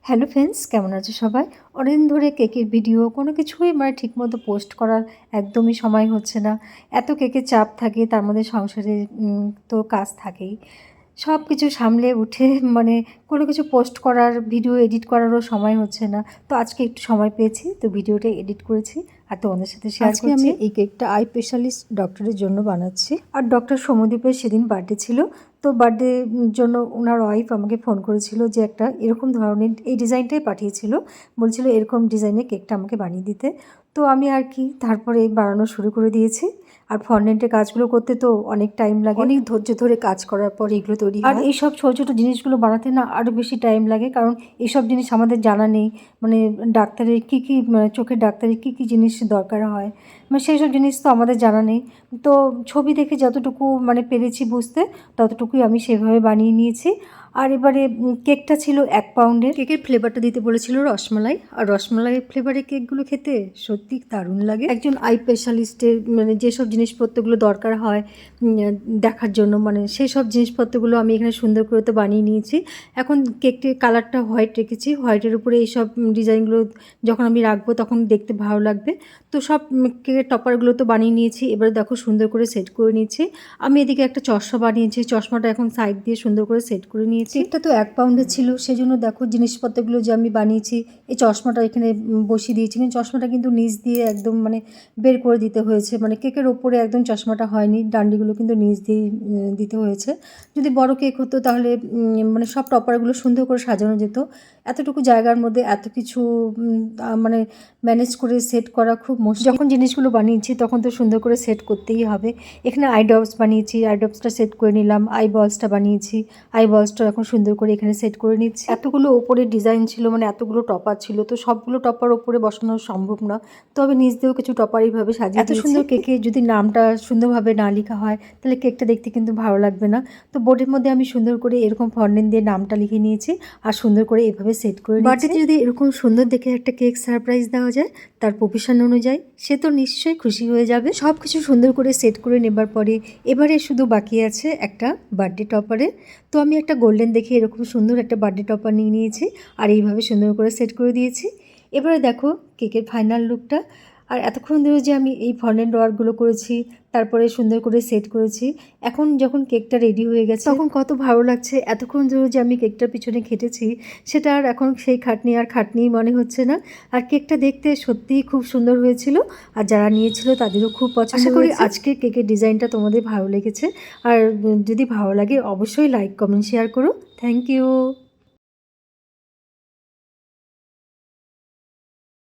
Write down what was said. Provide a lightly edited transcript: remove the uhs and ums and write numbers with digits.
Hello friends, কেমন আছো সবাই? অনেকদিন ধরে কেকের ভিডিও কোনো কিছুই ঠিকমতো পোস্ট করার একদমই সময় হচ্ছে না। এত কেকের চাপ থাকে, তার মধ্যে সংসারে তো কাজ থাকেই। সব কিছু সামলে উঠে কোনো কিছু পোস্ট করার, ভিডিও এডিট করারও সময় হচ্ছে না। তো আজকে একটু সময় পেয়েছি, তো ভিডিওটা এডিট করেছি আর তোমাদের সাথে শেয়ার করছি। আমি এই কেকটা আই স্পেশালিস্ট ডক্টরের জন্য বানাচ্ছি। আর ডক্টর সৌম্যদীপের সেদিন বার্থডে ছিল, তো বার্থডের জন্য ওনার ওয়াইফ আমাকে ফোন করেছিল যে একটা এরকম ধরনের এই ডিজাইনটাই পাঠিয়েছিল, বলছিল এরকম ডিজাইনের কেকটা আমাকে বানিয়ে দিতে। তো আমি আর কি তারপরে বানানো শুরু করে দিয়েছি। আর ফন্ডেন্টের কাজগুলো করতে তো অনেক টাইম লাগে, অনেক ধৈর্য ধরে কাজ করার পর এগুলো তৈরি হয়। আর এইসব ছোটো ছোটো জিনিসগুলো বানাতে না আরও বেশি টাইম লাগে, কারণ এইসব জিনিস আমাদের জানা নেই। ডাক্তারের কী কী চোখের ডাক্তারের কী কী জিনিস দরকার হয়, সেই সব জিনিস তো আমাদের জানা নেই। তো ছবি দেখে যতটুকু পেরেছি বুঝতে, ততটুকুই আমি সেভাবে বানিয়ে নিয়েছি। আর এবারে কেকটা ছিল 1 পাউন্ডের। কেকের ফ্লেভারটা দিতে বলেছিল রসমালাই, আর রসমালাই ফ্লেভারের কেকগুলো খেতে সত্যি দারুণ লাগে। একজন আই স্পেশালিস্টের যেসব জিনিসপত্রগুলো দরকার হয় দেখার জন্য, সেই সব জিনিসপত্রগুলো আমি এখানে সুন্দর করে তো বানিয়ে নিয়েছি। এখন কেকটির কালারটা হোয়াইট রেখেছি, হোয়াইটের উপরে এইসব ডিজাইনগুলো যখন আমি রাখবো তখন দেখতে ভালো লাগবে। তো সব কেকের টপারগুলো তো বানিয়ে নিয়েছি, এবারে দেখো সুন্দর করে সেট করে নিয়েছি। আমি এদিকে একটা চশমা বানিয়েছি, চশমাটা এখন সাইড দিয়ে সুন্দর করে সেট করে নিয়েছি। কেকটা তো 1 পাউন্ডের ছিল, সেই জন্য দেখো জিনিসপত্রগুলো যে আমি বানিয়েছি, এই চশমাটা এখানে বসিয়ে দিয়েছি, কিন্তু চশমাটা কিন্তু নিচ দিয়ে একদম বের করে দিতে হয়েছে। কেকের ওপরে একদম চশমাটা হয়নি, ডান্ডিগুলো কিন্তু নিচ দিয়ে দিতে হয়েছে। যদি বড় কেক হতো তাহলে সব টপারগুলো সুন্দর করে সাজানো যেত। এতটুকু জায়গার মধ্যে এত কিছু ম্যানেজ করে সেট করা খুব মুশকিল। যখন জিনিসগুলো বানিয়েছি তখন তো সুন্দর করে সেট করতেই হবে। এখানে আই ড্রপস বানিয়েছি, আই ড্রপসটা সেট করে নিলাম। আই বলসটা বানিয়েছি, আই বলসটা এখন সুন্দর করে এখানে সেট করে নিচ্ছি। এতগুলো ওপরে ডিজাইন ছিল, এতগুলো টপার ছিল, তো সবগুলো টপার ওপরে বসানো সম্ভব না, তবে নিচ দিয়েও কিছু টপার এইভাবে সাজিয়ে দিয়েছি। এত সুন্দর কেকে যদি নামটা সুন্দরভাবে না লেখা হয় তাহলে কেকটা দেখতে কিন্তু ভালো লাগবে না। তো বোর্ডের মধ্যে আমি সুন্দর করে এরকম ফন্ডেন্ট দিয়ে নামটা লিখে নিয়েছি আর সুন্দর করে এভাবে সেট করে নিয়েছি। বার্থডেতে যদি এরকম সুন্দর দেখে একটা কেক সারপ্রাইজ দেওয়া যায় তার প্রফেশন অনুযায়ী, সে তো নিশ্চয়ই খুশি হয়ে যাবে। সব কিছু সুন্দর করে সেট করে নেবার পরে এবারে শুধু বাকি আছে একটা বার্থডে টপারে। তো আমি একটা গোল্ডেন দেখে এরকম সুন্দর একটা বার্থডে টপার নিয়ে নিয়েছি আর এইভাবে সুন্দর করে সেট করে দিয়েছি। এবারে দেখো কেকের ফাইনাল লুকটা। আর এতক্ষণ ধরে যে আমি এই ফন্ডেন্ট ওয়ার্কগুলো করেছি, তারপরে সুন্দর করে সেট করেছি, এখন যখন কেকটা রেডি হয়ে গেছে তখন কত ভালো লাগছে। এতক্ষণ ধরে যে আমি কেকটার পিছনে খেটেছি, সেটা আর এখন সেই খাটনি আর খাটনিই মনে হচ্ছে না। আর কেকটা দেখতে সত্যিই খুব সুন্দর হয়েছিল, আর যারা নিয়েছিল তাদেরও খুব পছন্দ হয়েছে। আশা করি আজকের কেকের ডিজাইনটা তোমাদের ভালো লেগেছে, আর যদি ভালো লাগে অবশ্যই লাইক, কমেন্ট, শেয়ার করো। Thank you.